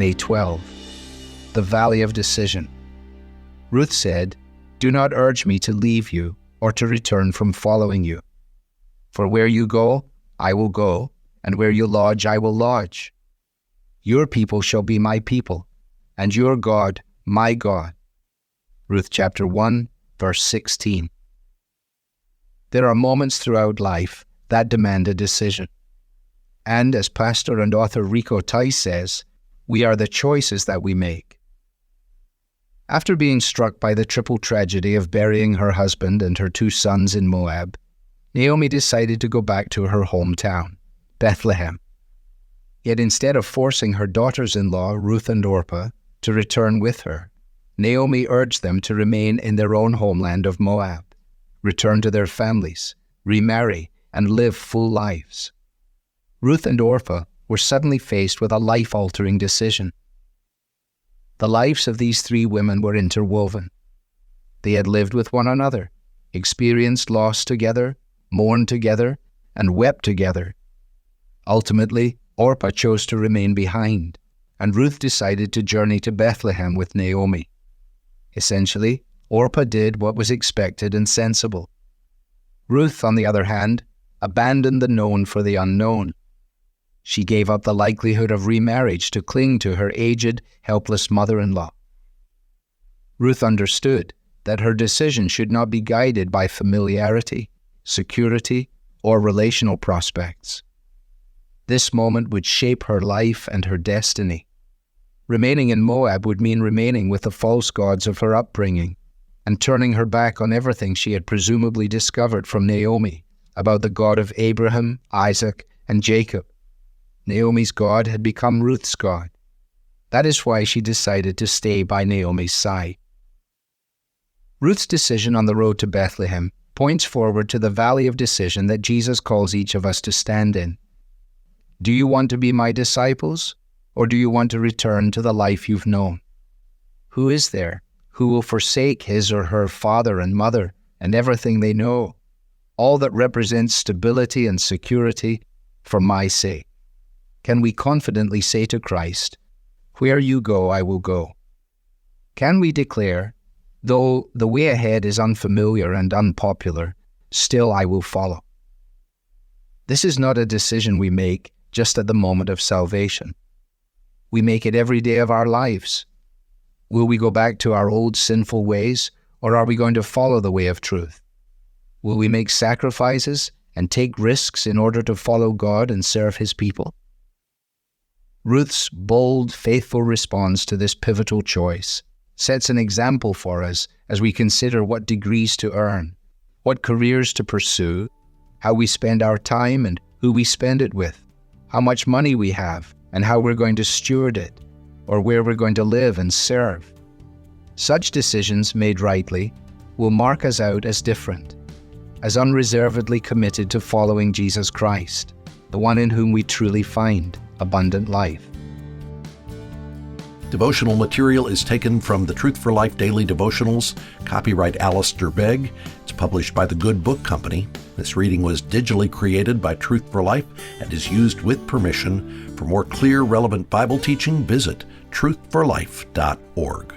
May 12. The Valley of Decision. Ruth said, "Do not urge me to leave you or to return from following you. For where you go, I will go, and where you lodge, I will lodge. Your people shall be my people, and your God, my God." Ruth chapter 1, verse 16. There are moments throughout life that demand a decision. And as pastor and author Rico Tice says, we are the choices that we make. After being struck by the triple tragedy of burying her husband and her 2 sons in Moab, Naomi decided to go back to her hometown, Bethlehem. Yet instead of forcing her daughters-in-law, Ruth and Orpah, to return with her, Naomi urged them to remain in their own homeland of Moab, return to their families, remarry, and live full lives. Ruth and Orpah were suddenly faced with a life-altering decision. The lives of these 3 women were interwoven. They had lived with one another, experienced loss together, mourned together, and wept together. Ultimately, Orpah chose to remain behind, and Ruth decided to journey to Bethlehem with Naomi. Essentially, Orpah did what was expected and sensible. Ruth, on the other hand, abandoned the known for the unknown. She gave up the likelihood of remarriage to cling to her aged, helpless mother-in-law. Ruth understood that her decision should not be guided by familiarity, security, or relational prospects. This moment would shape her life and her destiny. Remaining in Moab would mean remaining with the false gods of her upbringing and turning her back on everything she had presumably discovered from Naomi about the God of Abraham, Isaac, and Jacob. Naomi's God had become Ruth's God. That is why she decided to stay by Naomi's side. Ruth's decision on the road to Bethlehem points forward to the valley of decision that Jesus calls each of us to stand in. Do you want to be my disciples, or do you want to return to the life you've known? Who is there who will forsake his or her father and mother and everything they know, all that represents stability and security, for my sake? Can we confidently say to Christ, "Where you go, I will go"? Can we declare, "Though the way ahead is unfamiliar and unpopular, still I will follow"? This is not a decision we make just at the moment of salvation. We make it every day of our lives. Will we go back to our old sinful ways, or are we going to follow the way of truth? Will we make sacrifices and take risks in order to follow God and serve His people? Ruth's bold, faithful response to this pivotal choice sets an example for us as we consider what degrees to earn, what careers to pursue, how we spend our time and who we spend it with, how much money we have and how we're going to steward it, or where we're going to live and serve. Such decisions made rightly will mark us out as different, as unreservedly committed to following Jesus Christ, the one in whom we truly find abundant life. Devotional material is taken from the Truth for Life Daily Devotionals, copyright Alistair Begg. It's published by the Good Book Company. This reading was digitally created by Truth for Life and is used with permission. For more clear, relevant Bible teaching, visit truthforlife.org.